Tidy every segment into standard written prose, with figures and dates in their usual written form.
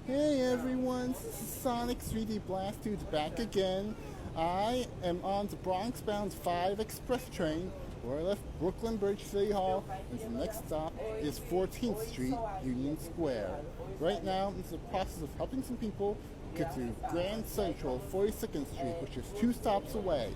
Hey everyone, this is Sonic 3D Blast Dude's back again. I am on the Bronx bound 5 express train where I left Brooklyn Bridge City Hall, and the next stop is 14th Street, Union Square. Right now, I'm in the process of helping some people get to Grand Central, 42nd Street, which is 2 stops away.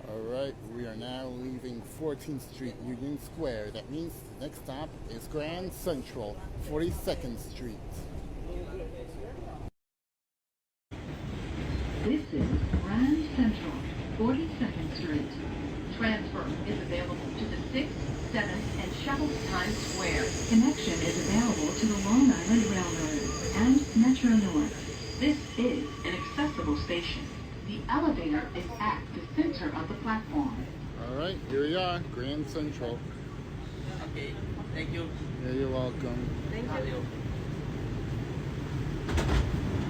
Alright, we are now leaving 14th Street, Union Square. That means the next stop is Grand Central, 42nd Street. This is Grand Central, 42nd Street. Transfer is available to the 6th, 7th, and Shuttle to Times Square. Connection is available to the Long Island Railroad and Metro North. This is an accessible station. The elevator is at the center of the platform. Alright, here we are, Grand Central. Okay, thank you. Yeah, you're welcome. Thank you.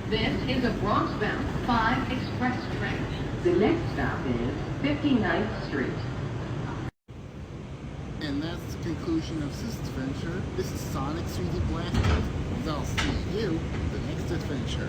This is a Bronx-bound 5 express train. The next stop is 59th Street. And that's the conclusion of this adventure. This is Sonic 3D Blast Dude, and I'll see you in the next adventure.